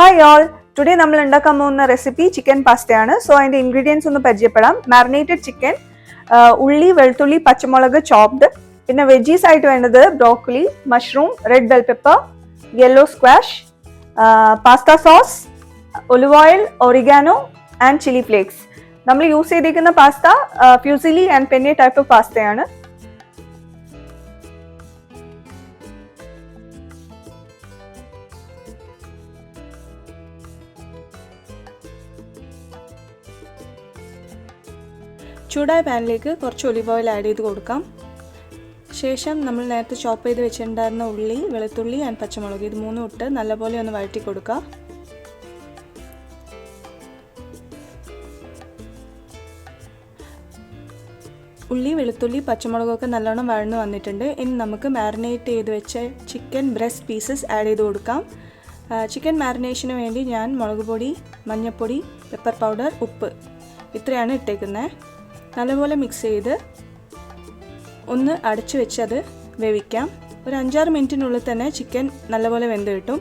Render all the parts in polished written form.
Hi all! Today നമ്മൾ ഉണ്ടാക്കാൻ പോകുന്ന റെസിപ്പി ചിക്കൻ പാസ്റ്റയാണ്. സോ അതിന്റെ ഇൻഗ്രീഡിയൻസ് ഒന്ന് പരിചയപ്പെടാം. മാരിനേറ്റഡ് ചിക്കൻ, ഉള്ളി, വെളുത്തുള്ളി, പച്ചമുളക് ചോപ്ഡ്, പിന്നെ വെജീസ് ആയിട്ട് വേണ്ടത് broccoli, mushroom, red bell pepper, yellow squash, pasta sauce, olive oil, oregano and chilli flakes. നമ്മൾ യൂസ് ചെയ്തിരിക്കുന്ന പാസ്ത ഫ്യൂസിലി ആൻഡ് പെന്നെ ടൈപ്പ് ഓഫ് പാസ്തയാണ്. ചൂടായ പാനിലേക്ക് കുറച്ച് ഒലിവ് ഓയിൽ ആഡ് ചെയ്ത് കൊടുക്കാം. ശേഷം നമ്മൾ നേരത്തെ ചോപ്പ് ചെയ്ത് വെച്ചിട്ടുണ്ടായിരുന്ന ഉള്ളി, വെളുത്തുള്ളി ആൻഡ് പച്ചമുളക് ഇത് മൂന്നും ഇട്ട് നല്ലപോലെ ഒന്ന് വഴറ്റി കൊടുക്കുക. ഉള്ളി, വെളുത്തുള്ളി, പച്ചമുളകൊക്കെ നല്ലോണം വഴന്ന് വന്നിട്ടുണ്ട്. ഇനി നമുക്ക് മാരിനേറ്റ് ചെയ്ത് വെച്ച ചിക്കൻ ബ്രസ്റ്റ് പീസസ് ആഡ് ചെയ്ത് കൊടുക്കാം. ചിക്കൻ മാരിനേഷന് വേണ്ടി ഞാൻ മുളക് പൊടി, മഞ്ഞൾപ്പൊടി, പെപ്പർ പൗഡർ, ഉപ്പ് ഇത്രയാണ് ഇട്ടേക്കുന്നത്. നല്ലപോലെ മിക്സ് ചെയ്ത് ഒന്ന് അടച്ചു വെച്ച് അത് വേവിക്കാം. ഒരു 5-6 മിനിറ്റിനുള്ളിൽ തന്നെ ചിക്കൻ നല്ലപോലെ വെന്ത് കിട്ടും.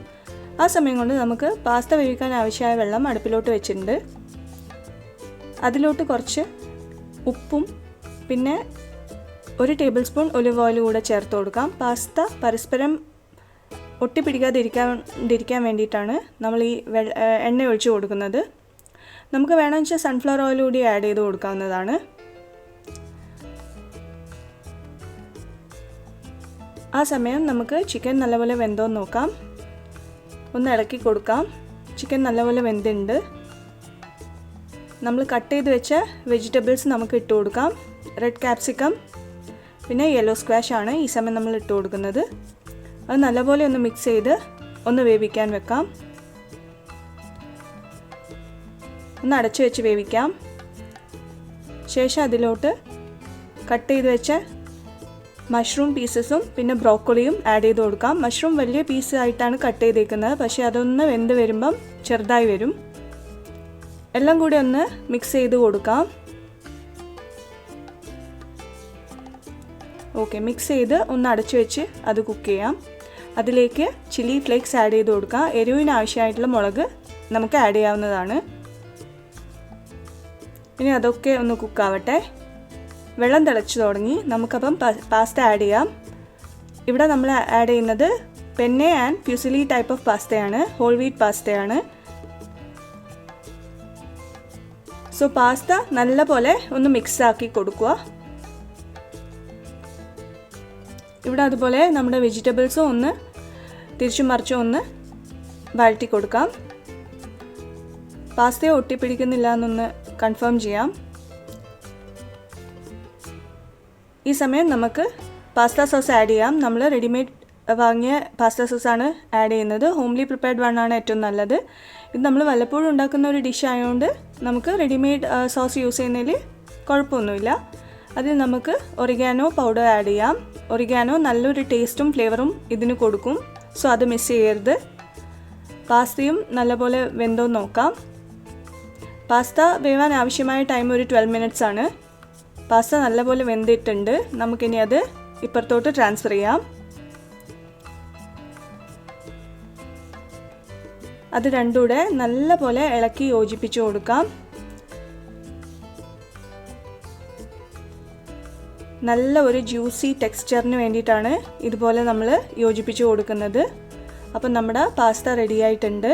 ആ സമയം കൊണ്ട് നമുക്ക് പാസ്ത വേവിക്കാൻ ആവശ്യമായ വെള്ളം അടുപ്പിലോട്ട് വെച്ചിട്ടുണ്ട്. അതിലോട്ട് കുറച്ച് ഉപ്പും പിന്നെ 1 ടേബിൾ സ്പൂൺ ഒലിവ് ഓയിൽ കൂടെ ചേർത്ത് കൊടുക്കാം. പാസ്ത പരസ്പരം ഒട്ടിപ്പിടിക്കാതിരിക്കാൻ വേണ്ടിയിട്ടാണ് നമ്മൾ ഈ എണ്ണ ഒഴിച്ച് കൊടുക്കുന്നത്. നമുക്ക് വേണമെന്ന് വെച്ചാൽ സൺഫ്ലവർ ഓയിൽ കൂടി ആഡ് ചെയ്ത് കൊടുക്കാവുന്നതാണ്. ആ സമയം നമുക്ക് ചിക്കൻ നല്ലപോലെ വെന്തോന്ന് നോക്കാം. ഒന്ന് ഇളക്കി കൊടുക്കാം. ചിക്കൻ നല്ലപോലെ വെന്തുണ്ട്. നമ്മൾ കട്ട് ചെയ്ത് വെച്ച വെജിറ്റബിൾസ് നമുക്ക് ഇട്ട് കൊടുക്കാം. റെഡ് ക്യാപ്സിക്കം പിന്നെ യെല്ലോ സ്ക്വാഷ് ആണ് ഈ സമയം നമ്മൾ ഇട്ട് കൊടുക്കുന്നത്. അത് നല്ലപോലെ ഒന്ന് മിക്സ് ചെയ്ത് ഒന്ന് വേവിക്കാൻ വെക്കാം. ഒന്ന് അടച്ചു വെച്ച് വേവിക്കാം. ശേഷം അതിലോട്ട് കട്ട് ചെയ്ത് വെച്ച മഷ്റൂം പീസസും പിന്നെ ബ്രോക്കോളിയും ആഡ് ചെയ്ത് കൊടുക്കാം. മഷ്റൂം വലിയ പീസായിട്ടാണ് കട്ട് ചെയ്തേക്കുന്നത്, പക്ഷേ അതൊന്ന് വെന്ത് വരുമ്പം ചെറുതായി വരും. എല്ലാം കൂടി ഒന്ന് മിക്സ് ചെയ്ത് കൊടുക്കാം. ഓക്കെ, മിക്സ് ചെയ്ത് ഒന്ന് അടച്ചു വെച്ച് അത് കുക്ക് ചെയ്യാം. അതിലേക്ക് ചില്ലി ഫ്ലേക്സ് ആഡ് ചെയ്ത് കൊടുക്കാം. എരിവിന് ആവശ്യമായിട്ടുള്ള മുളക് നമുക്ക് ആഡ് ചെയ്യാവുന്നതാണ്. ഇനി അതൊക്കെ ഒന്ന് കുക്കാവട്ടെ. വെള്ളം തിളച്ച് തുടങ്ങി. നമുക്കപ്പം പാസ്ത ആഡ് ചെയ്യാം. ഇവിടെ നമ്മൾ ആഡ് ചെയ്യുന്നത് penne and fusilli type of പാസ്തയാണ്, ഹോൾ വീറ്റ് പാസ്തയാണ്. സോ പാസ്ത നല്ലപോലെ ഒന്ന് മിക്സ് ആക്കി കൊടുക്കുക. ഇവിടെ അതുപോലെ നമ്മുടെ വെജിറ്റബിൾസും ഒന്ന് തിരിച്ചും മറിച്ചും ഒന്ന് വഴറ്റി കൊടുക്കാം. പാസ്തയെ ഒട്ടിപ്പിടിക്കുന്നില്ല എന്നൊന്ന് കൺഫേം ചെയ്യാം. ഈ സമയം നമുക്ക് പാസ്ത സോസ് ആഡ് ചെയ്യാം. നമ്മൾ റെഡിമെയ്ഡ് വാങ്ങിയ പാസ്ത സോസാണ് ആഡ് ചെയ്യുന്നത്. ഹോംലി പ്രിപ്പയർഡ് വണ്ണാണ് ഏറ്റവും നല്ലത്. ഇത് നമ്മൾ വല്ലപ്പോഴും ഉണ്ടാക്കുന്ന ഒരു ഡിഷ് ആയതുകൊണ്ട് നമുക്ക് റെഡിമെയ്ഡ് സോസ് യൂസ് ചെയ്യുന്നതിൽ കുഴപ്പമൊന്നുമില്ല. അതിൽ നമുക്ക് ഒറിഗാനോ പൗഡർ ആഡ് ചെയ്യാം. ഒറിഗാനോ നല്ലൊരു ടേസ്റ്റും ഫ്ലേവറും ഇതിന് കൊടുക്കും. സോ അത് മിസ് ചെയ്യരുത്. പാസ്തയും നല്ലപോലെ വെന്തോ നോക്കാം. പാസ്ത വേവാൻ ആവശ്യമായ ടൈം ഒരു 12 മിനിറ്റ്സ് ആണ്. പാസ്ത നല്ലപോലെ വെന്തിട്ടുണ്ട്. നമുക്കിനി അത് ഇപ്പുറത്തോട്ട് ട്രാൻസ്ഫർ ചെയ്യാം. അത് രണ്ടും കൂടെ നല്ലപോലെ ഇളക്കി യോജിപ്പിച്ച് കൊടുക്കാം. നല്ല ഒരു ജ്യൂസി ടെക്സ്ചറിന് വേണ്ടിയിട്ടാണ് ഇതുപോലെ നമ്മൾ യോജിപ്പിച്ച് കൊടുക്കുന്നത്. അപ്പം നമ്മുടെ പാസ്ത റെഡി ആയിട്ടുണ്ട്.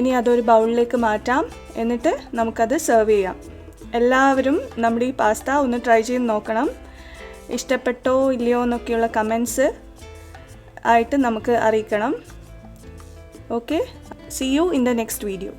ഇനി അതൊരു ബൗളിലേക്ക് മാറ്റാം. എന്നിട്ട് നമുക്കത് സെർവ് ചെയ്യാം. എല്ലാവരും നമ്മുടെ ഈ പാസ്ത ഒന്ന് ട്രൈ ചെയ്ത് നോക്കണം. ഇഷ്ടപ്പെട്ടോ ഇല്ലയോ എന്നൊക്കെയുള്ള കമൻസ് ആയിട്ട് നമുക്ക് അറിയിക്കണം. Okay, see you in the next video.